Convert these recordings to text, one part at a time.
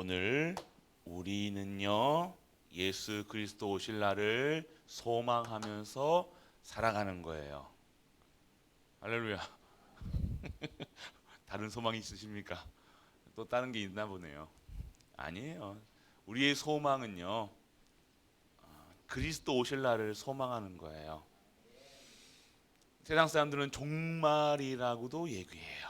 오늘 우리는요 예수 그리스도 오실 날을 소망하면서 살아가는 거예요. 할렐루야. 다른 소망이 있으십니까? 또 다른 게 있나 보네요. 아니에요. 우리의 소망은요 그리스도 오실 날을 소망하는 거예요. 세상 사람들은 종말이라고도 얘기해요.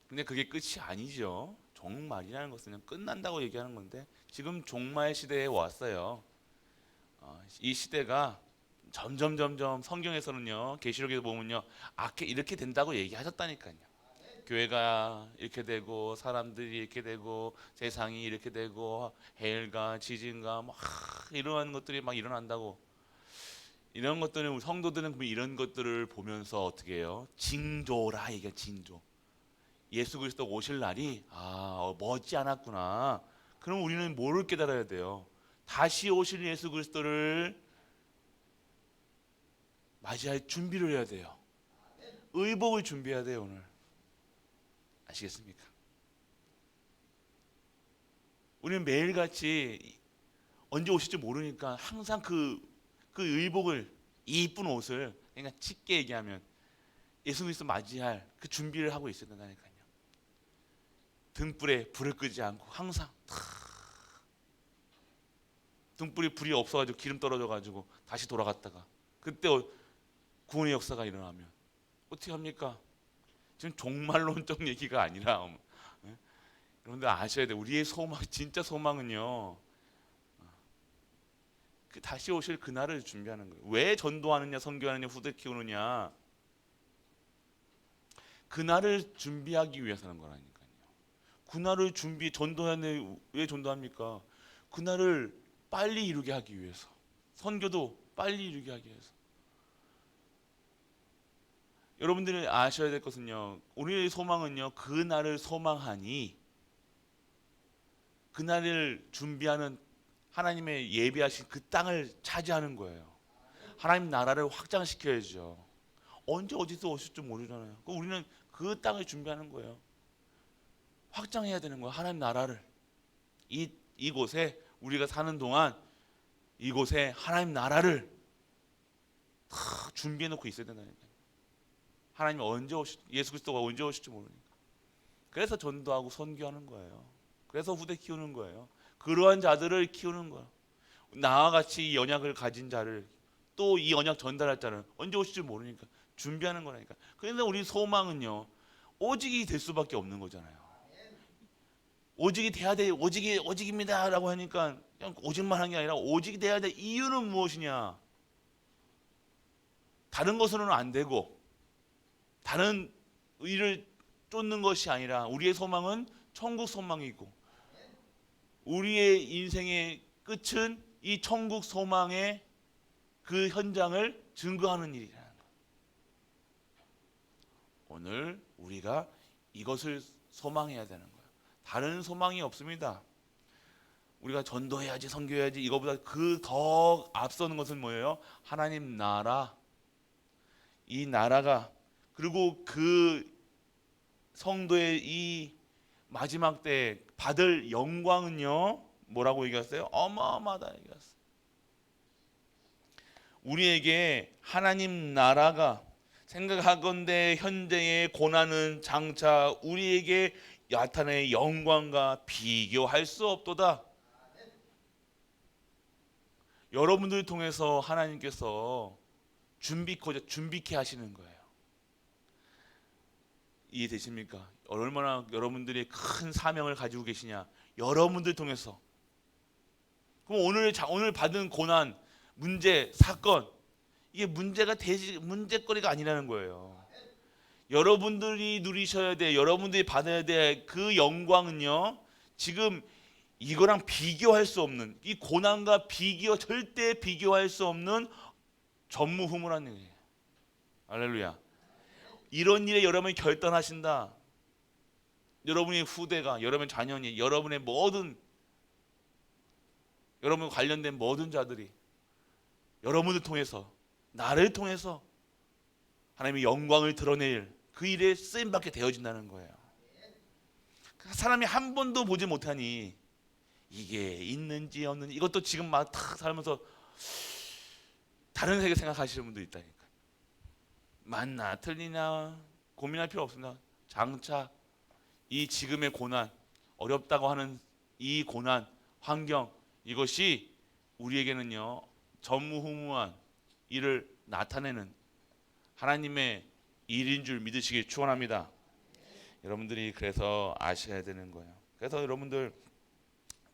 근데 그게 끝이 아니죠. 종말이라는 것은 그냥 끝난다고 얘기하는 건데 지금 종말 시대에 왔어요. 이 시대가 점점 성경에서는요 계시록에서 보면요 이렇게 된다고 얘기하셨다니까요. 교회가 이렇게 되고 사람들이 이렇게 되고 세상이 이렇게 되고 해일과 지진과 막 이러한 것들이 막 일어난다고. 이런 것들은 성도들은 그럼 이런 것들을 보면서 어떻게 해요? 징조라 이게 징조. 예수 그리스도 오실 날이 머지 않았구나. 그럼 우리는 뭐를 깨달아야 돼요? 다시 오실 예수 그리스도를 맞이할 준비를 해야 돼요. 의복을 준비해야 돼요. 오늘 아시겠습니까? 우리는 매일같이 언제 오실지 모르니까 항상 그 의복을, 이 이쁜 옷을, 그러니까 쉽게 얘기하면 예수 그리스도 맞이할 그 준비를 하고 있어야 된다니까요. 등불에 불을 끄지 않고 항상 등불이 불이 없어가지고 기름 떨어져가지고 다시 돌아갔다가 그때 구원의 역사가 일어나면 어떻게 합니까? 지금 종말론적 얘기가 아니라 여러분들 아셔야 돼요. 우리의 소망, 진짜 소망은요 그 다시 오실 그날을 준비하는 거예요. 왜 전도하느냐, 선교하느냐, 후대 키우느냐, 그날을 준비하기 위해서는 거라니까요. 그날을 전도하는 왜 전도합니까? 그날을 빨리 이루게 하기 위해서. 선교도 빨리 이루게 하기 위해서. 여러분들이 아셔야 될 것은요, 우리의 소망은요 그날을 소망하니 그날을 준비하는 하나님의 예비하신 그 땅을 차지하는 거예요. 하나님 나라를 확장시켜야죠. 언제 어디서 오실지 모르잖아요. 우리는 그 땅을 준비하는 거예요. 확장해야 되는 거예요. 하나님 나라를 이곳에 우리가 사는 동안 이곳에 하나님 나라를 다 준비해 놓고 있어야 된다니까요. 하나님 예수 그리스도가 언제 오실지 모르니까. 그래서 전도하고 선교하는 거예요. 그래서 후대 키우는 거예요. 그러한 자들을 키우는 거예요. 나와 같이 이 언약을 가진 자를, 또 이 언약 전달할 자를 언제 오실지 모르니까 준비하는 거라니까. 그래서 우리 소망은요 오직이 될 수밖에 없는 거잖아요. 오직이 돼야 돼. 오직입니다라고 하니까 그냥 오직만 한 게 아니라 오직이 돼야 돼. 이유는 무엇이냐? 다른 것으로는 안 되고 다른 의를 쫓는 것이 아니라 우리의 소망은 천국 소망이고 우리의 인생의 끝은 이 천국 소망의 그 현장을 증거하는 일이라는 것. 오늘 우리가 이것을 소망해야 되는 거예요. 다른 소망이 없습니다. 우리가 전도해야지, 선교해야지, 이거보다 그 더 앞서는 것은 뭐예요? 하나님 나라. 이 나라가, 그리고 그 성도의 이 마지막 때 받을 영광은요 뭐라고 얘기했어요? 어마어마하다 얘기했어요. 우리에게 하나님 나라가, 생각하건대 현재의 고난은 장차 우리에게 나타낼 영광과 비교할 수 없도다. 여러분들을 통해서 하나님께서 준비케 하시는 거예요. 이해되십니까? 얼마나 여러분들이 큰 사명을 가지고 계시냐. 여러분들 통해서. 그럼 오늘 받은 고난, 문제, 사건, 이게 문제거리가 아니라는 거예요. 여러분들이 누리셔야 돼, 여러분들이 받아야 돼. 그 영광은요 지금 이거랑 비교할 수 없는, 이 고난과 절대 비교할 수 없는 전무후무한 일이에요. 할렐루야. 이런 일에 여러분이 결단하신다. 여러분의 후대가, 여러분의 자녀니, 여러분의 여러분 관련된 모든 자들이 여러분을 통해서, 나를 통해서 하나님의 영광을 드러낼 그 일에 쓰임받게 되어진다는 거예요. 사람이 한 번도 보지 못하니 이게 있는지 없는지 이것도 지금 막 탁 살면서 다른 세계 생각하시는 분도 있다니까. 맞나 틀리나 고민할 필요 없습니다. 장차 이 지금의 고난, 어렵다고 하는 이 고난, 환경, 이것이 우리에게는요 전무후무한 일을 나타내는 하나님의 일인 줄 믿으시길 축원합니다. 여러분들이 그래서 아셔야 되는 거예요. 그래서 여러분들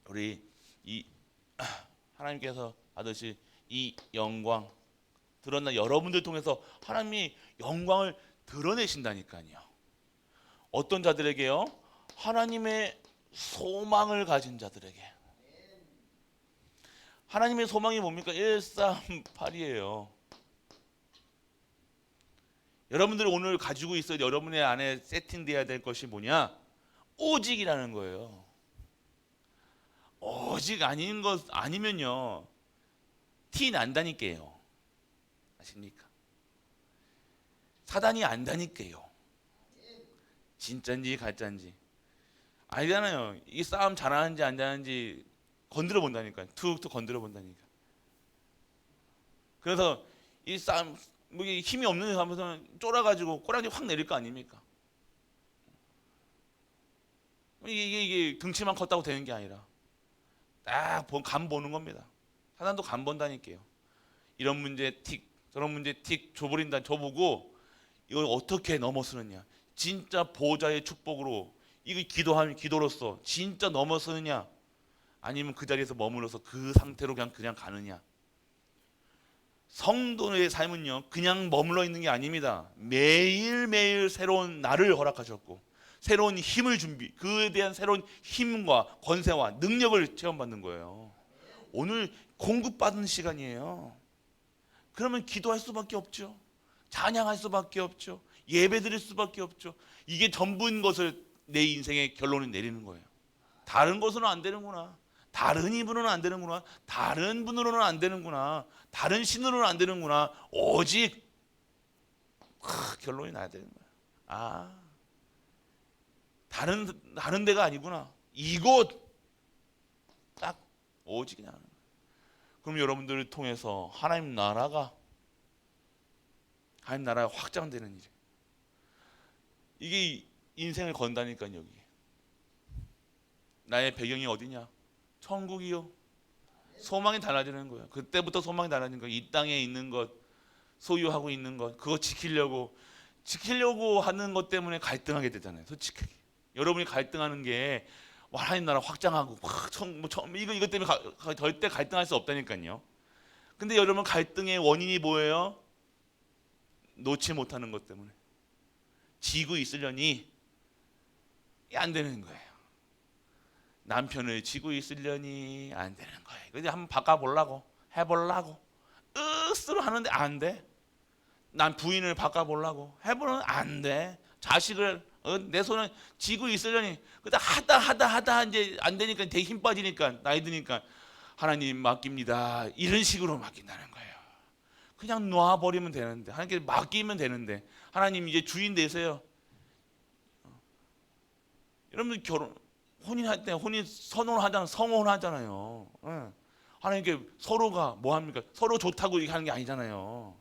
우리 이 하나님께서 받으실 이 영광 드러나 여러분들 통해서 하나님이 영광을 드러내신다니까요. 어떤 자들에게요? 하나님의 소망을 가진 자들에게. 하나님의 소망이 뭡니까? 138이에요. 여러분들이 오늘 가지고 있어야 여러분의 안에 세팅돼야 될 것이 뭐냐? 오직이라는 거예요. 오직 아닌 것 아니면요 티 난다니까요. 아십니까? 사단이 안다니까요. 진짜인지 가짜인지 아니잖아요. 이 싸움 잘하는지 안 잘하는지 건드려 본다니까. 툭툭 건드려 본다니까. 그래서 이 싸움 뭐 힘이 없는 데 가면서 쫄아가지고 꼬라지 확 내릴 거 아닙니까? 이게 등치만 컸다고 되는 게 아니라 딱 간 보는 겁니다. 사단도 간 본다니까요. 이런 문제 틱 저런 문제 틱 줘버린다. 줘보고 이걸 어떻게 넘어서느냐. 진짜 보호자의 축복으로 이거 기도하면 기도로서 진짜 넘어서느냐 아니면 그 자리에서 머물러서 그 상태로 그냥 가느냐. 성도의 삶은요 그냥 머물러 있는 게 아닙니다. 매일매일 새로운 날을 허락하셨고 새로운 힘을 준비 그에 대한 새로운 힘과 권세와 능력을 체험받는 거예요. 오늘 공급받은 시간이에요. 그러면 기도할 수밖에 없죠. 찬양할 수밖에 없죠. 예배드릴 수밖에 없죠. 이게 전부인 것을 내 인생의 결론을 내리는 거예요. 다른 것으로는 안 되는구나. 다른 이분으로는 안 되는구나. 다른 분으로는 안 되는구나. 다른 신으로는 안 되는구나. 오직 결론이 나야 되는 거야. 다른 데가 아니구나. 이곳 딱 오직이 나는 거야. 그럼 여러분들을 통해서 하나님 나라가 확장되는 일이에요. 이게 인생을 건다니까. 여기 나의 배경이 어디냐? 천국이요. 소망이 달라지는 거예요. 그때부터 소망이 달라지는 거예요. 이 땅에 있는 것, 소유하고 있는 것, 그거 지키려고 하는 것 때문에 갈등하게 되잖아요. 솔직히 여러분이 갈등하는 게 하나님 나라 확장하고 이것 때문에 절대 갈등할 수 없다니까요. 근데 여러분 갈등의 원인이 뭐예요? 놓지 못하는 것 때문에 지고 있으려니 안 되는 거예요. 남편을 지고 있으려니 안 되는 거예요. 근데 한번 바꿔보려고 해보려고 으스로 하는데 안 돼. 난 부인을 바꿔보려고 해보면 안 돼. 자식을 내 손을 쥐고 있으려니 그다 하다 이제 안 되니까 되게 힘 빠지니까 나이 드니까 하나님 맡깁니다. 이런 식으로 맡긴다는 거예요. 그냥 놔버리면 되는데 하나님께 맡기면 되는데 하나님 이제 주인 되세요. 여러분들 혼인할 때 혼인 성혼하잖아요. 하나님께 서로가 뭐 합니까? 서로 좋다고 하는 게 아니잖아요.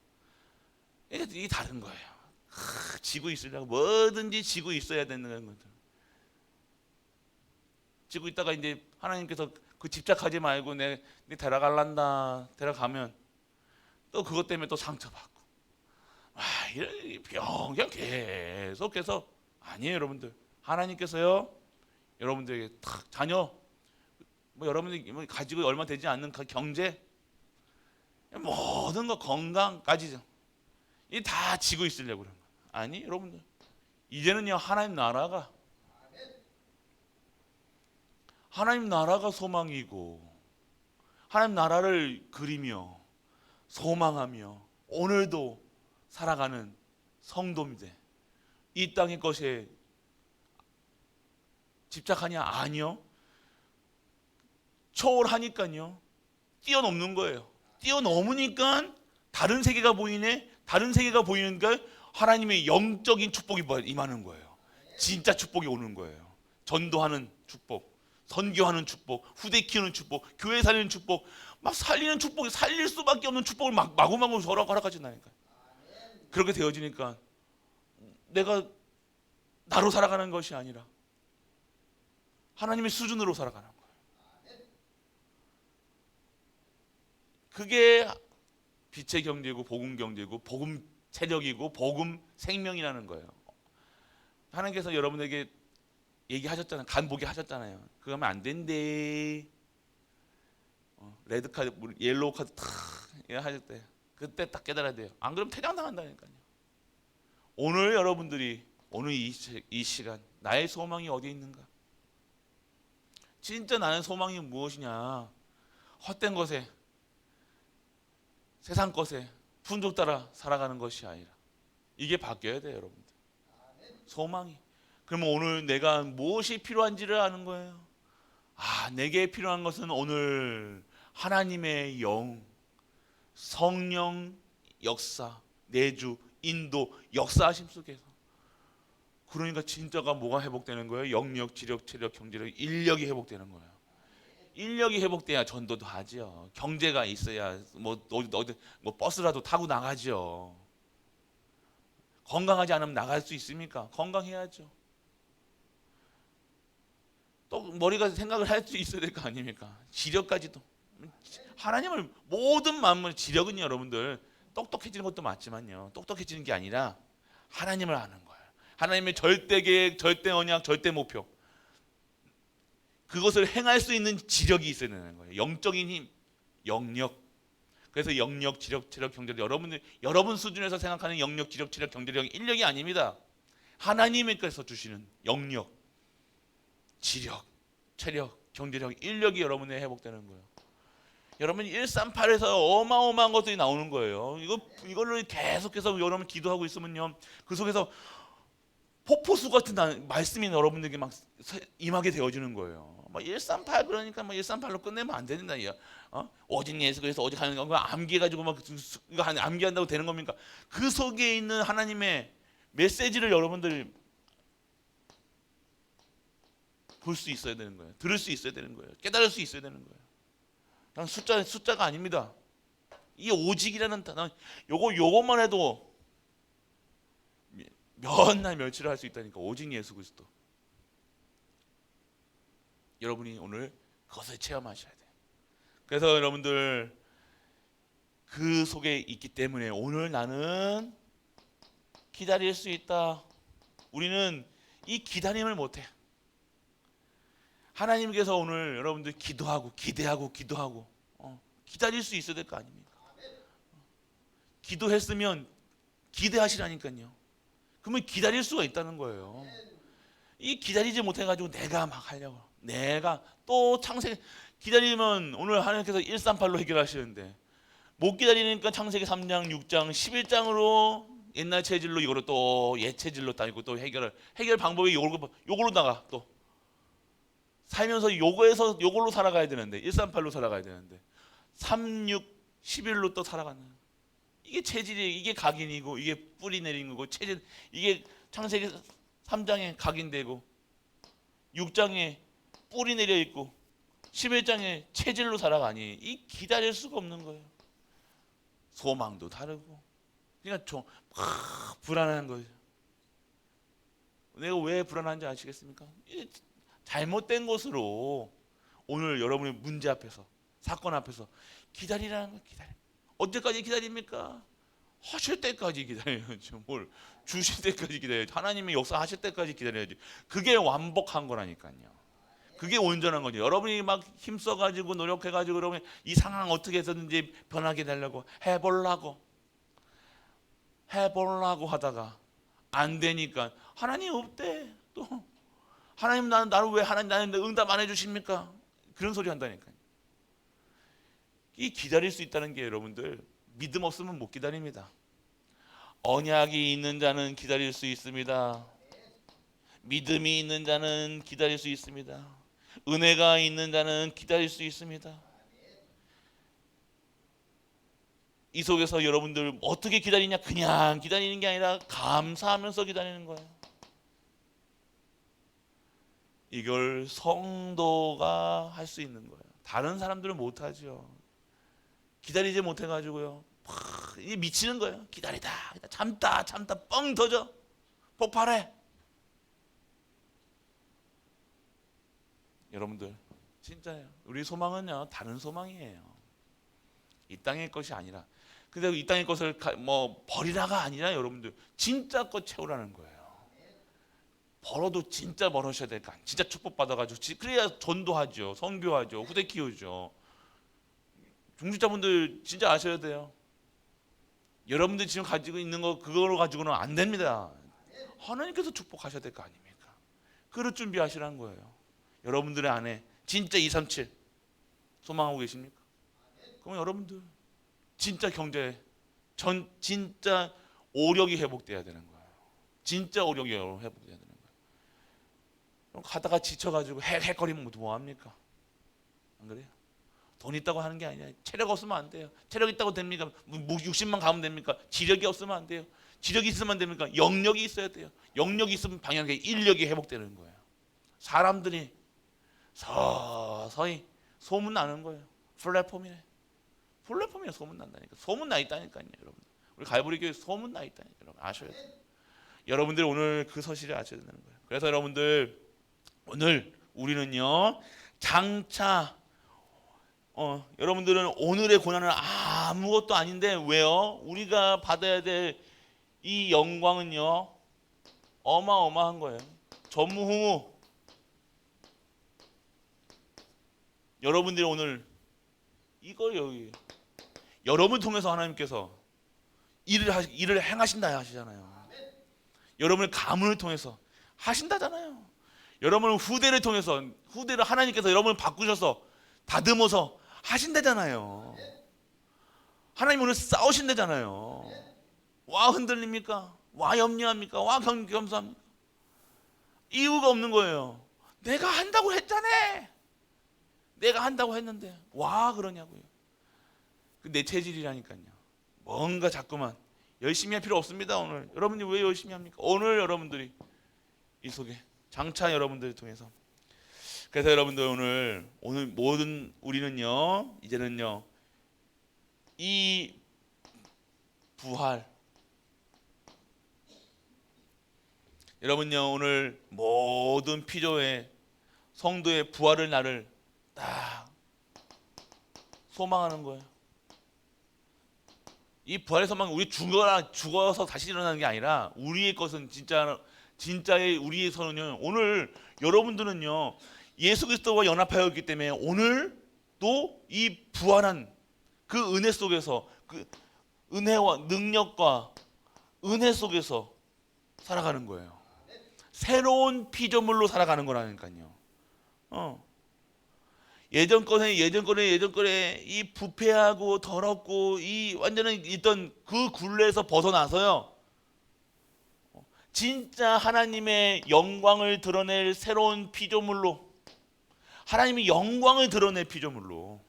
이게 다른 거예요. 지고 있으려고 뭐든지 지고 있어야 되는 거죠. 지고 있다가 이제 하나님께서 그 집착하지 말고 내 데려갈란다. 데려가면 또 그것 때문에 또 상처받고 이런 병경 계속해서 아니에요. 여러분들 하나님께서요 여러분들에게 탁 자녀 여러분들이 가지고 얼마 되지 않는 경제 모든 거 건강까지 이 다 지고 있으려고 그런 거예요. 아니 여러분들 이제는요 하나님 나라가 소망이고 하나님 나라를 그리며 소망하며 오늘도 살아가는 성도입니다. 이 땅의 것에 집착하냐? 아니요. 초월하니까요. 뛰어넘는 거예요. 뛰어넘으니까 다른 세계가 보이네. 다른 세계가 보이니까 하나님의 영적인 축복이 임하는 거예요. 진짜 축복이 오는 거예요. 전도하는 축복, 선교하는 축복, 후대 키우는 축복, 교회 살리는 축복, 막 살리는 축복이 살릴 수밖에 없는 축복을 막 마구마구 허락하신다니까. 그렇게 되어지니까 내가 나로 살아가는 것이 아니라 하나님의 수준으로 살아가는 거예요. 그게 빛의 경제고 복음 경제고 복음 체력이고 복음 생명이라는 거예요. 하나님께서 여러분에게 얘기하셨잖아요. 간보게 하셨잖아요. 그거 하면 안 된대. 레드 카드, 옐로우 카드 탁 하실 때 그때 딱 깨달아야 돼요. 안 그러면 퇴장당한다니까요. 오늘 여러분들이 오늘 이 시간 나의 소망이 어디 있는가? 진짜 나는 소망이 무엇이냐? 헛된 것에 세상 것에 풍족 따라 살아가는 것이 아니라 이게 바뀌어야 돼요, 여러분들. 소망이. 그러면 오늘 내가 무엇이 필요한지를 아는 거예요. 내게 필요한 것은 오늘 하나님의 영, 성령 역사, 내주, 인도, 역사하심 속에서. 그러니까 진짜가 뭐가 회복되는 거예요? 영력, 지력, 체력, 경제력, 인력이 회복되는 거예요. 인력이 회복돼야 전도도 하죠. 경제가 있어야 뭐 버스라도 타고 나가죠. 건강하지 않으면 나갈 수 있습니까? 건강해야죠. 또 머리가 생각을 할 수 있어야 될 거 아닙니까? 지력까지도. 하나님을 모든 만물, 지력은 여러분들 똑똑해지는 것도 맞지만요. 똑똑해지는 게 아니라 하나님을 아는 거예요. 하나님의 절대 계획, 절대 언약, 절대 목표. 그것을 행할 수 있는 지력이 있어야 되는 거예요. 영적인 힘, 영력. 그래서 영력, 지력, 체력, 경제력, 여러분 수준에서 생각하는 영력, 지력, 체력, 경제력, 인력이 아닙니다. 하나님께서 주시는 영력, 지력, 체력, 경제력, 인력이 여러분의 회복되는 거예요. 여러분 138에서 어마어마한 것들이 나오는 거예요. 이걸로 계속해서 여러분 기도하고 있으면요, 그 속에서 폭포수 같은 말씀이 여러분들에게 막 임하게 되어지는 거예요. 막 138 그러니까 막 138로 끝내면 안 된다. 오직 예수 그래서 오직 하는 거 암기해가지고 막 이거 암기한다고 되는 겁니까? 그 속에 있는 하나님의 메시지를 여러분들 볼 수 있어야 되는 거예요. 들을 수 있어야 되는 거예요. 깨달을 수 있어야 되는 거예요. 난 숫자가 아닙니다. 이 오직이라는 단어, 요것만 해도 몇 날 며칠을 할 수 있다니까. 오직 예수 그리스도. 여러분이 오늘 그것을 체험하셔야 돼요. 그래서 여러분들 그 속에 있기 때문에 오늘 나는 기다릴 수 있다. 우리는 이 기다림을 못해. 하나님께서 오늘 여러분들 기도하고 기대하고 기다릴 수 있어야 될 거 아닙니까? 기도했으면 기대하시라니까요. 그러면 기다릴 수가 있다는 거예요. 이 기다리지 못해가지고 내가 막 하려고, 내가 또 창세기 기다리면 오늘 하나님께서 138로 해결하시는데 못 기다리니까 창세기 3장, 6장, 11장으로 옛날 체질로 이거를 또 옛 체질로 따지고 또 해결 방법이 요걸로 나가. 또 살면서 요걸로 살아가야 되는데 138로 살아가야 되는데 3, 6, 11로 또 살아가는, 이게 체질이, 이게 각인이고 이게 뿌리 내린 거고, 체질, 이게 창세기 3장에 각인되고 6장에 뿌리 내려 있고 11장에 체질로 살아가니 이 기다릴 수가 없는 거예요. 소망도 다르고. 그러니까 좀 불안한 거죠. 내가 왜 불안한지 아시겠습니까? 잘못된 것으로 오늘 여러분의 문제 앞에서, 사건 앞에서 기다리라는 거. 언제까지 기다립니까? 하실 때까지 기다려야죠. 뭘 주실 때까지 기다려야지. 하나님의 역사하실 때까지 기다려야지. 그게 완벽한 거라니까요. 그게 온전한 거죠. 여러분이 막 힘써가지고 노력해가지고 여러분이 이 상황 어떻게 해서든지 변하게 되려고 해보려고 하다가 안 되니까 하나님 없대. 또 하나님 나를 왜 나는 응답 안 해주십니까? 그런 소리 한다니까요. 이 기다릴 수 있다는 게 여러분들 믿음 없으면 못 기다립니다. 언약이 있는 자는 기다릴 수 있습니다. 믿음이 있는 자는 기다릴 수 있습니다. 은혜가 있는 자는 기다릴 수 있습니다. 이 속에서 여러분들 어떻게 기다리냐? 그냥 기다리는 게 아니라 감사하면서 기다리는 거예요. 이걸 성도가 할 수 있는 거예요. 다른 사람들은 못하죠. 기다리지 못해가지고요, 이게 미치는 거예요. 기다리다 참다 뻥 터져 폭발해. 여러분들 진짜예요. 우리 소망은요 다른 소망이에요. 이 땅의 것이 아니라. 근데 이 땅의 것을 뭐 버리라가 아니라 여러분들 진짜 것 채우라는 거예요. 벌어도 진짜 벌으셔야 될 거 아니에요. 진짜 축복 받아가지고 그래야 전도하죠, 선교하죠, 후대 키우죠. 중직자분들 진짜 아셔야 돼요. 여러분들 지금 가지고 있는 거 그거로 가지고는 안 됩니다. 하나님께서 축복하셔야 될 거 아닙니까? 그럴 준비하시라는 거예요. 여러분들의 안에 진짜 237 소망하고 계십니까? 그럼 여러분들 진짜 경제 진짜 오력이 회복돼야 되는 거예요. 진짜 오력이 회복돼야 되는 거예요. 가다가 지쳐가지고 헥헥거리면 뭐합니까? 안 그래요? 돈 있다고 하는 게 아니야. 체력 없으면 안 돼요. 체력 있다고 됩니까? 60만 가면 됩니까? 지력이 없으면 안 돼요. 지력이 있으면 됩니까? 영역이 있어야 돼요. 영역이 있으면 방향의 인력이 회복되는 거예요. 사람들이 서서히 소문 나는 거예요. 플랫폼이네. 플랫폼이야. 소문 난다니까. 소문 나 있다니까요, 여러분. 우리 갈보리 교회 소문 나 있다니까, 여러분. 아셔야 돼요. 여러분들 오늘 그 사실을 아셔야 되는 거예요. 그래서 여러분들 오늘 우리는요 장차 여러분들은 오늘의 고난은 아무것도 아닌데 왜요? 우리가 받아야 될 이 영광은요 어마어마한 거예요. 전무후무. 여러분들이 오늘 이걸 여기 여러분 통해서 하나님께서 일을 행하신다 하시잖아요. 여러분의 가문을 통해서 하신다잖아요. 여러분의 후대를 통해서 후대를 하나님께서 여러분을 바꾸셔서 다듬어서 하신다잖아요. 하나님 오늘 싸우신다잖아요. 와 흔들립니까? 와 염려합니까? 와 겸손합니까? 이유가 없는 거예요. 내가 한다고 했잖아. 내가 한다고 했는데 와 그러냐고요. 내 체질이라니까요. 뭔가 자꾸만 열심히 할 필요 없습니다. 오늘 여러분들이 왜 열심히 합니까? 오늘 여러분들이 이 속에 장차 여러분들을 통해서. 그래서 여러분들 오늘 모든 우리는요 이제는요 이 부활 여러분요 오늘 모든 피조의 성도의 부활을 날을 딱 소망하는 거예요. 이 부활의 소망은 우리 죽어서 다시 일어나는 게 아니라 우리의 것은 진짜의 우리에서는요 오늘 여러분들은요 예수 그리스도와 연합하였기 때문에 오늘도 이 부활한 그 은혜 속에서 그 은혜와 능력과 은혜 속에서 살아가는 거예요. 새로운 피조물로 살아가는 거라니까요. 예전 거에 이 부패하고 더럽고 이 완전히 있던 그 굴레에서 벗어나서요. 진짜 하나님의 영광을 드러낼 새로운 피조물로 하나님의 영광을 드러낼 피조물로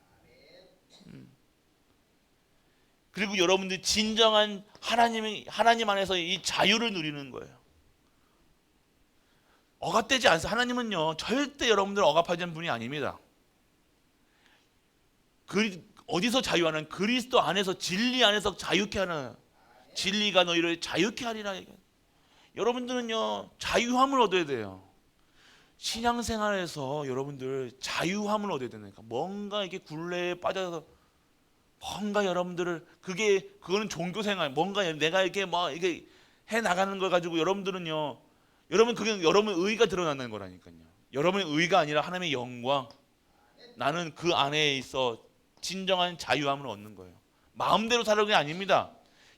그리고 여러분들 진정한 하나님 안에서 이 자유를 누리는 거예요. 억압되지 않습니다. 하나님은요 절대 여러분들 억압하지 않는 분이 아닙니다. 어디서 자유하는? 그리스도 안에서 진리 안에서 자유케 하는 진리가 너희를 자유케 하리라. 여러분들은요 자유함을 얻어야 돼요. 신앙생활에서 여러분들 자유함을 얻어야 되니까 뭔가 이게 굴레에 빠져서 뭔가 여러분들을 그거는 종교생활 뭔가 내가 이렇게 뭐 이게 해 나가는 걸 가지고 여러분들은요 그게 여러분 의가 드러나는 거라니까요. 여러분의 의가 아니라 하나님의 영광 나는 그 안에 있어 진정한 자유함을 얻는 거예요. 마음대로 살아가는 게 아닙니다.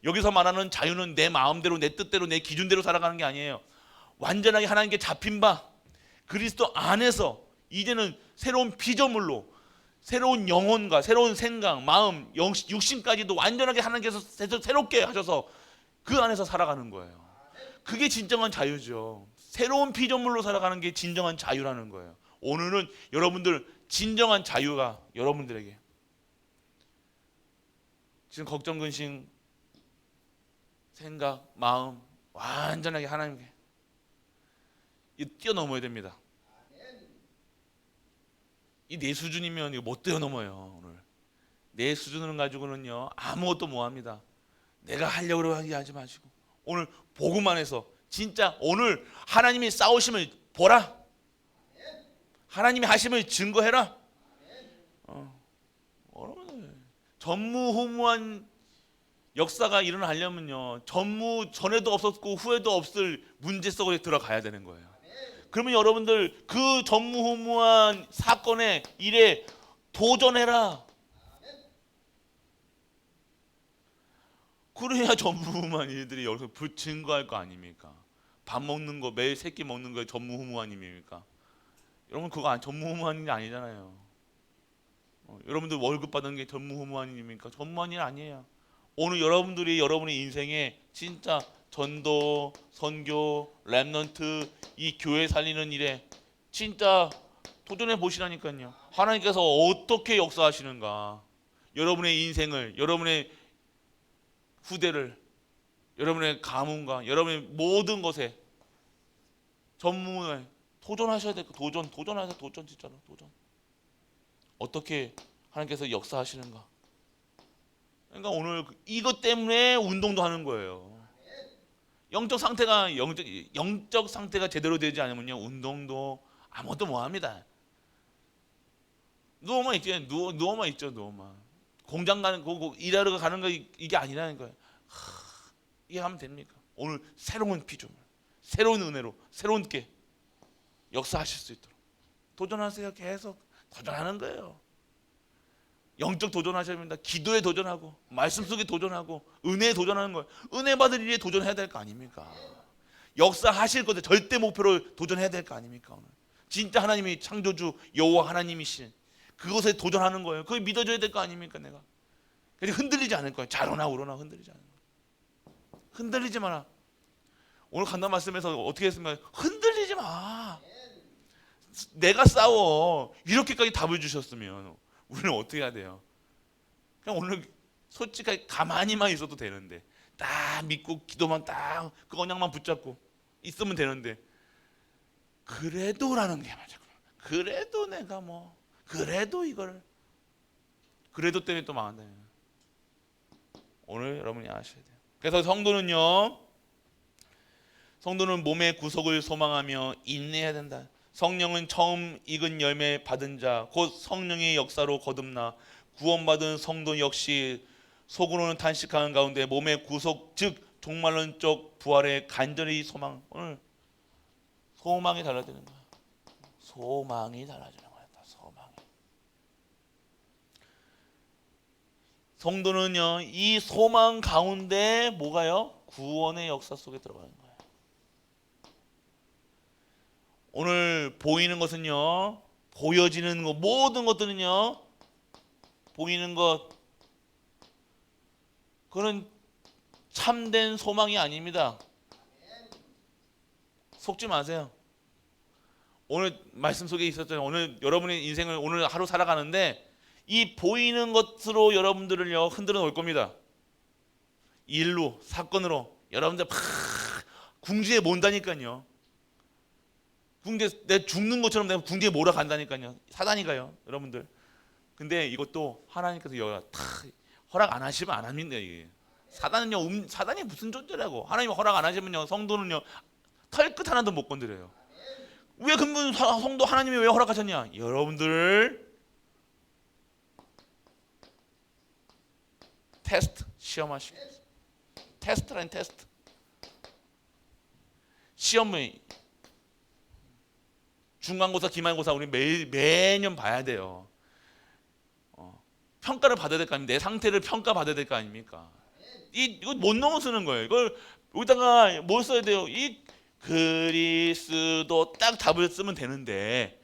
여기서 말하는 자유는 내 마음대로 내 뜻대로 내 기준대로 살아가는 게 아니에요. 완전하게 하나님께 잡힌 바 그리스도 안에서 이제는 새로운 피조물로 새로운 영혼과 새로운 생각, 마음, 육신까지도 완전하게 하나님께서 새롭게 하셔서 그 안에서 살아가는 거예요. 그게 진정한 자유죠. 새로운 피조물로 살아가는 게 진정한 자유라는 거예요. 오늘은 여러분들 진정한 자유가 여러분들에게 지금 걱정, 근심, 생각, 마음 완전하게 하나님께 뛰어넘어야 됩니다. 이 내 수준이면 이거 못 뛰어넘어요. 오늘 내 수준을 가지고는요 아무것도 못합니다. 내가 하려고 하지 마시고 오늘 복음만 해서 진짜 오늘 하나님이 싸우심을 보라. 하나님이 하심을 증거해라. 여러분 전무후무한 역사가 일어나려면요 전무 전에도 없었고 후에도 없을 문제 속에 들어가야 되는 거예요. 그러면 여러분들 그 전무후무한 사건의 일에 도전해라. 그래야 전무후무한 일들이 여기서 증거할 거 아닙니까? 밥 먹는 거 매일 세 끼 먹는 거에 전무후무한 일입니까? 여러분 그거 전무후무한 일이 아니잖아요. 여러분들 월급 받는 게 전무후무한 일입니까? 전무한 일 아니에요. 오늘 여러분들이 여러분의 인생에 진짜 전도, 선교, 렘넌트 이 교회 살리는 일에 진짜 도전해 보시라니까요. 하나님께서 어떻게 역사하시는가? 여러분의 인생을, 여러분의 후대를, 여러분의 가문과 여러분의 모든 것에 전무에 도전하셔야 될 거. 도전하세요. 도전 진짜로 도전. 어떻게 하나님께서 역사하시는가? 그러니까 오늘 이것 때문에 운동도 하는 거예요. 영적 상태가 제대로 되지 않으면요 운동도 아무것도 못 합니다. 누워만 있죠. 누워만. 공장 가는 거 일하러 가는 거 이게 아니라는 거예요. 이게 하면 됩니까? 오늘 새로운 피조물, 새로운 은혜로 새로운 게 역사하실 수 있도록 도전하세요. 계속 도전하는 거예요. 영적 도전하셔야 됩니다. 기도에 도전하고 말씀 속에 도전하고 은혜에 도전하는 거예요. 은혜 받을 일에 도전해야 될 거 아닙니까? 역사하실 것에 절대 목표로 도전해야 될 거 아닙니까? 오늘 진짜 하나님이 창조주 여호와 하나님이신 그것에 도전하는 거예요. 그걸 믿어줘야 될 거 아닙니까? 내가 그래서 흔들리지 않을 거예요. 자로나 우러나 흔들리지 않을 거예요. 흔들리지 마라. 오늘 간단 말씀에서 어떻게 했습니까? 흔들리지 마. 내가 싸워. 이렇게까지 답을 주셨으면 우리는 어떻게 해야 돼요? 그냥 오늘 솔직하게 가만히만 있어도 되는데 딱 믿고 기도만 딱 그 언약만 붙잡고 있으면 되는데 그래도라는 게 맞아. 그래도 내가 뭐 그래도 이걸 그래도 때문에 또 망한다. 오늘 여러분이 아셔야 돼요. 그래서 성도는 몸의 구속을 소망하며 인내해야 된다. 성령은 처음 익은 열매 받은 자, 곧 성령의 역사로 거듭나 구원받은 성도 역시 속으로는 탄식하는 가운데 몸의 구속, 즉 종말론적 부활의 간절히 소망. 오늘 소망이 달라지는 거야. 소망이 달라지는 거야. 소망이. 성도는요, 이 소망 가운데 뭐가요? 구원의 역사 속에 들어가는 거예요. 오늘 보이는 것은요, 보여지는 것, 모든 것들은요, 보이는 것, 그건 참된 소망이 아닙니다. 속지 마세요. 오늘 말씀 속에 있었잖아요. 오늘 여러분의 인생을 오늘 하루 살아가는데 이 보이는 것으로 여러분들을요 흔들어 놓을 겁니다. 일로, 사건으로 여러분들 막 궁지에 몬다니까요. 궁지에 내 죽는 것처럼 내가 궁지에 몰아간다니까요. 사단이가요, 여러분들. 근데 이것도 하나님께서 허락 안 하시면 안 합니다. 이게 사단은요, 사단이 무슨 존재라고? 하나님 허락 안 하시면요, 성도는요 털끝 하나도 못 건드려요. 왜 그러면 성도 하나님이 왜 허락하셨냐? 여러분들 테스트 시험하시고 테스트라는 테스트 시험을 중간고사, 기말고사 우리 매년 봐야 돼요. 평가를 받아야 될 거 아닙니까? 내 상태를 평가받아야 될 거 아닙니까? 이거 못 넘어서는 거예요. 이걸 여기다가 뭘 써야 돼요? 이 그리스도 딱 답을 쓰면 되는데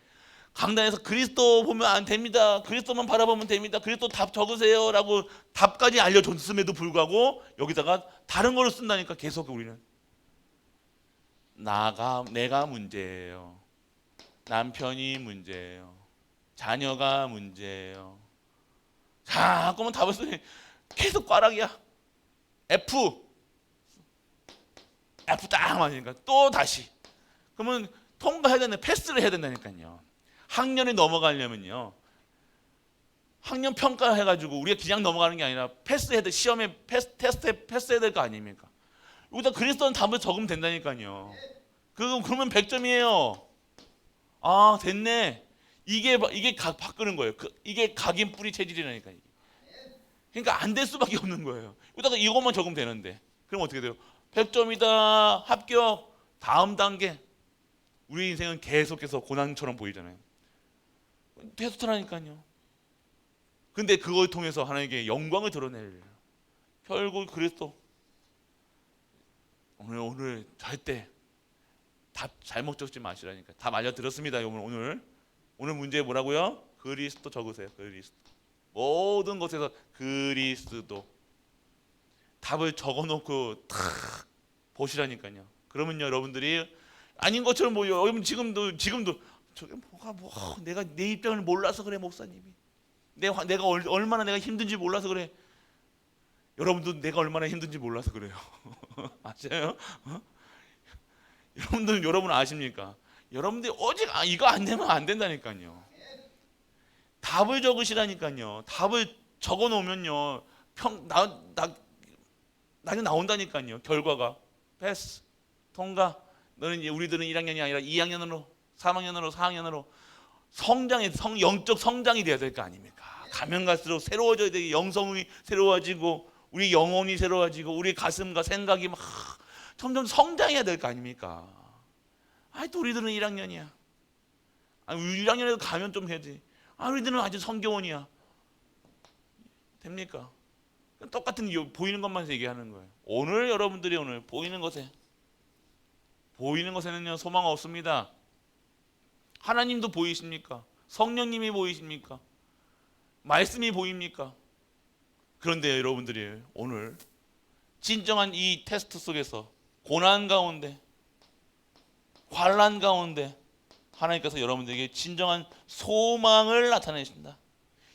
강단에서 그리스도 보면 안 됩니다. 그리스도만 바라보면 됩니다. 그리스도 답 적으세요라고 답까지 알려줬음에도 불구하고 여기다가 다른 거를 쓴다니까. 계속 우리는 내가 문제예요. 남편이 문제예요. 자녀가 문제예요. 자꾸만 답을 쓰니 계속 꽈락이야. F 딱 맞으니까 또 다시. 그러면 통과해야 되는데 패스를 해야 된다니까요. 학년에 넘어가려면요, 학년 평가해가지고 우리가 그냥 넘어가는 게 아니라 패스해야 돼. 시험에 테스트에 패스해야 될 거 아닙니까? 여기다 그리스도는 답을 적으면 된다니까요. 그러면 100점이에요. 아, 됐네. 이게 바꾸는 거예요. 이게 각인 뿌리 체질이라니까. 그러니까 안 될 수밖에 없는 거예요. 여기다가 이것만 적으면 되는데. 그럼 어떻게 돼요? 100점이다. 합격. 다음 단계. 우리 인생은 계속해서 고난처럼 보이잖아요. 테스트라니까요. 근데 그걸 통해서 하나님께 영광을 드러내려요. 결국 그리스도 오늘 절대 답 잘못 적지 마시라니까. 답 알려드렸습니다. 오늘 문제 뭐라고요? 그리스도 적으세요. 그리스도. 모든 것에서 그리스도. 답을 적어놓고 탁 보시라니까요. 그러면요, 여러분들이 아닌 것처럼 보여. 여러분 지금도 저게 내가 내 입장을 몰라서 그래, 목사님이. 내가 얼마나 내가 힘든지 몰라서 그래. 여러분도 내가 얼마나 힘든지 몰라서 그래요. 아세요? 여러분 아십니까? 여러분들이 오직 이거 안 되면 안 된다니까요. 답을 적으시라니까요. 답을 적어 놓으면요, 나중에 나온다니까요. 결과가 패스, 통과. 너는 이제 우리들은 1학년이 아니라 2학년으로, 3학년으로, 4학년으로 영적 성장이 돼야 될 거 아닙니까? 가면 갈수록 새로워져야 되게, 영성이 새로워지고 우리 영혼이 새로워지고 우리 가슴과 생각이 막 점점 성장해야 될 거 아닙니까? 또 우리들은 1학년이야. 1학년에도 가면 좀 해야지. 우리들은 아직 성교원이야. 됩니까? 똑같은 보이는 것만 얘기하는 거예요. 오늘 여러분들이 오늘 보이는 것에는요, 소망 없습니다. 하나님도 보이십니까? 성령님이 보이십니까? 말씀이 보입니까? 그런데 여러분들이 오늘 진정한 이 테스트 속에서 고난 가운데, 환난 가운데 하나님께서 여러분들에게 진정한 소망을 나타내신다.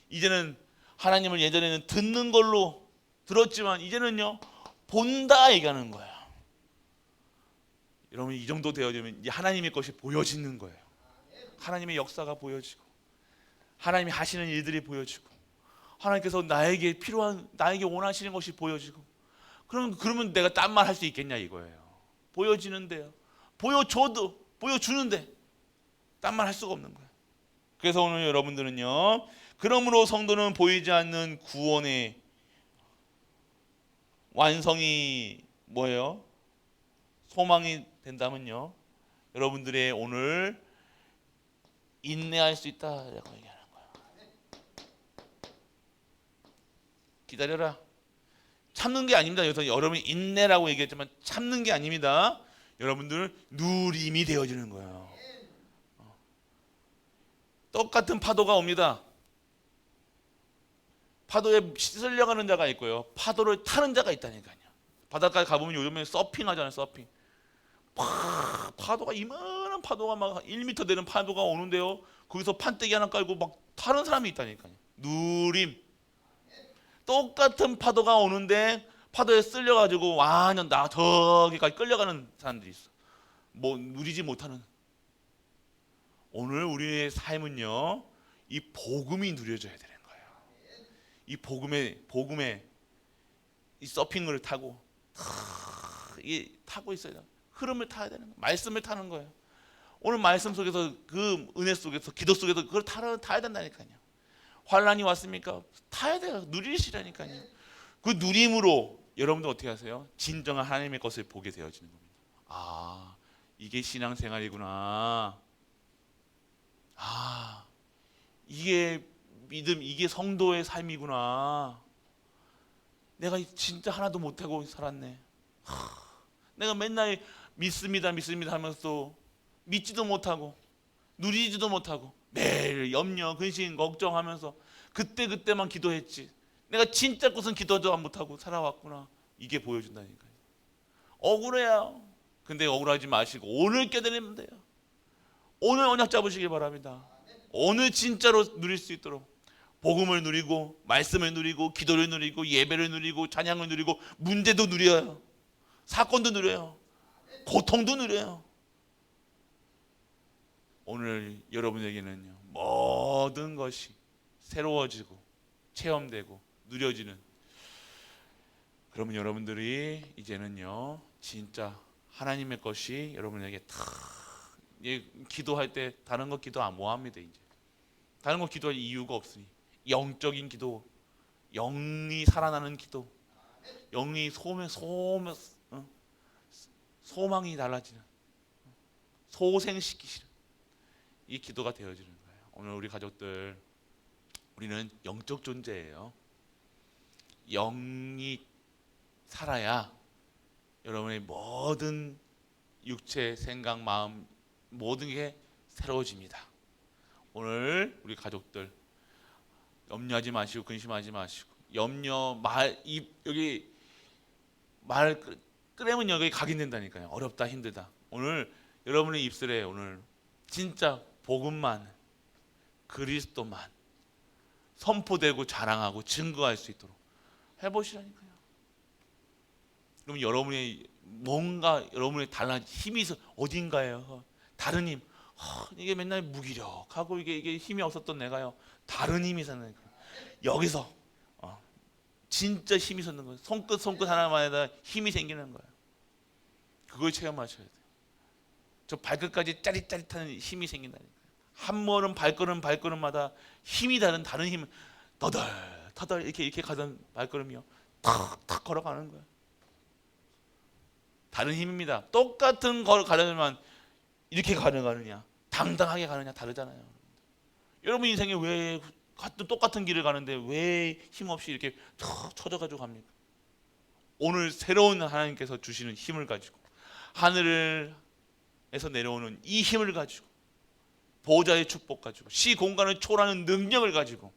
이제는 하나님을 예전에는 듣는 걸로 들었지만 이제는요, 본다 얘기하는 거예요. 여러분, 이 정도 되어지면 이제 하나님의 것이 보여지는 거예요. 하나님의 역사가 보여지고 하나님이 하시는 일들이 보여지고 하나님께서 나에게 원하시는 것이 보여지고, 그러면 내가 딴 말 할 수 있겠냐 이거예요. 보여지는데요. 보여주는데 딴 말 할 수가 없는 거예요. 그래서 오늘 여러분들은요, 그러므로 성도는 보이지 않는 구원의 완성이 뭐예요? 소망이 된다면요, 여러분들의 오늘 인내할 수 있다라고 얘기하는 거예요. 기다려라. 참는 게 아닙니다. 여기서 여러분이 인내라고 얘기했지만 참는 게 아닙니다. 여러분들 누림이 되어지는 거예요. 똑같은 파도가 옵니다. 파도에 쓸려가는 자가 있고요, 파도를 타는 자가 있다니까요. 바닷가에 가보면 요즘에 서핑 하잖아요. 서핑. 파도가 이만한 파도가 막 1m 되는 파도가 오는데요, 거기서 판때기 하나 깔고 막 타는 사람이 있다니까요. 누림. 똑같은 파도가 오는데 파도에 쓸려가지고 완전 저기까지 끌려가는 사람들이 있어. 누리지 못하는. 오늘 우리의 삶은요, 이 복음이 누려져야 되는 거예요. 이 복음에 이 서핑을 타고 타고 있어야 돼요. 흐름을 타야 되는 거예요. 말씀을 타는 거예요. 오늘 말씀 속에서, 그 은혜 속에서, 기도 속에서 그걸 타야 된다니까요. 환난이 왔습니까? 타야 돼요. 누리시라니까요. 그 누림으로 여러분들 어떻게 하세요? 진정한 하나님의 것을 보게 되어지는 겁니다. 이게 신앙생활이구나. 이게 믿음, 이게 성도의 삶이구나. 내가 진짜 하나도 못하고 살았네. 내가 맨날 믿습니다 하면서 믿지도 못하고 누리지도 못하고 매일 염려, 근심, 걱정하면서 그때만 기도했지. 내가 진짜 것은 기도도 못하고 살아왔구나. 이게 보여준다니까요. 억울해요. 근데 억울하지 마시고 오늘 깨달으면 돼요. 오늘 언약 잡으시길 바랍니다. 오늘 진짜로 누릴 수 있도록 복음을 누리고 말씀을 누리고 기도를 누리고 예배를 누리고 찬양을 누리고 문제도 누려요. 사건도 누려요. 고통도 누려요. 오늘 여러분에게는요 모든 것이 새로워지고 체험되고 누려지는, 그러면 여러분들이 이제는요 진짜 하나님의 것이 여러분에게 다, 기도할 때 다른 거 기도 안 뭐합니다. 이제 다른 거 기도할 이유가 없으니 영적인 기도, 영이 살아나는 기도, 영이 소망이 달라지는, 소생시키시는 이 기도가 되어지는 거예요. 오늘 우리 가족들, 우리는 영적 존재예요. 영이 살아야 여러분의 모든 육체, 생각, 마음 모든 게 새로워집니다. 오늘 우리 가족들 염려하지 마시고 근심하지 마시고, 여기 말 끄내면 여기 각인된다니까요. 어렵다 힘들다. 오늘 여러분의 입술에 오늘 진짜 복음만, 그리스도만 선포되고 자랑하고 증거할 수 있도록 해보시라니까요. 그럼 여러분의 뭔가 여러분의 달라진 힘이 있어 어딘가에요. 다른 힘, 이게 맨날 무기력하고 이게 힘이 없었던 내가요. 다른 힘이 생기는 거예요. 여기서 진짜 힘이 솟는 거예요. 손끝 하나만에다 힘이 생기는 거예요. 그걸 체험하셔야 돼요. 저 발끝까지 짜릿짜릿한 힘이 생긴다니까요. 한 걸음 발걸음마다 힘이 다른 힘, 터덜 이렇게 가던 발걸음이요 탁탁 걸어가는 거예요. 다른 힘입니다. 똑같은 걸 가려면 이렇게 가느냐 당당하게 가느냐 다르잖아요. 여러분 인생에 왜 똑같은 길을 가는데 왜 힘없이 이렇게 턱 쳐져가지고 갑니까? 오늘 새로운 하나님께서 주시는 힘을 가지고, 하늘에서 내려오는 이 힘을 가지고, 보호자의 축복 가지고, 시 공간을 초월하는 능력을 가지고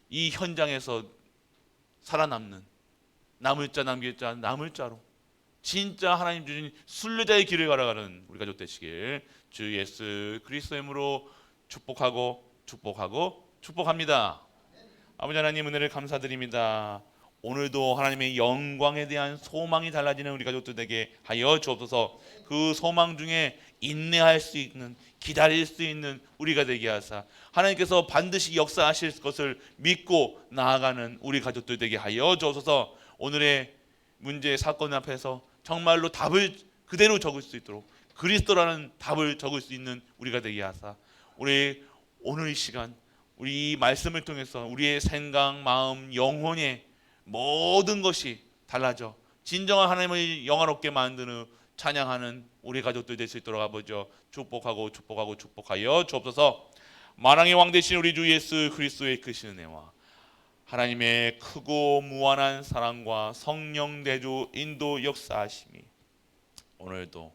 이 현장에서 살아남는, 남을 자 남길 자 남을 자로 진짜 하나님 주신 순례자의 길을 걸어가는 우리 가족 되시길 주 예수 그리스도의 이름으로 축복합니다. 아버지 하나님, 은혜를 감사드립니다. 오늘도 하나님의 영광에 대한 소망이 달라지는 우리 가족들에게 하여 주옵소서. 그 소망 중에 인내할 수 있는, 기다릴 수 있는 우리가 되게 하사 하나님께서 반드시 역사하실 것을 믿고 나아가는 우리 가족들 되게 하여 주옵소서. 오늘의 문제 사건 앞에서 정말로 답을 그대로 적을 수 있도록, 그리스도라는 답을 적을 수 있는 우리가 되게 하사 우리 오늘 이 시간, 우리 이 말씀을 통해서 우리의 생각, 마음, 영혼의 모든 것이 달라져 진정한 하나님을 영화롭게 만드는 찬양하는 우리 가족들 될 수 있도록 아버지 축복하여 주옵소서. 만왕의 왕 되신 우리 주 예수 그리스도의 크신 은혜와 하나님의 크고 무한한 사랑과 성령 대주 인도 역사하심이 오늘도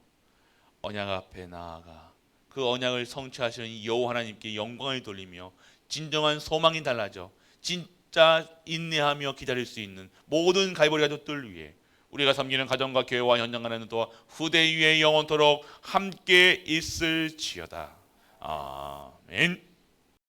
언약 앞에 나아가 그 언약을 성취하시는 여호와 하나님께 영광을 돌리며 진정한 소망이 달라져 진짜 인내하며 기다릴 수 있는 모든 갈보리 가족들 위해 우리가 섬기는 가정과 교회와 현장 간에는 또 후대 위에 영원토록 함께 있을지어다. 아멘.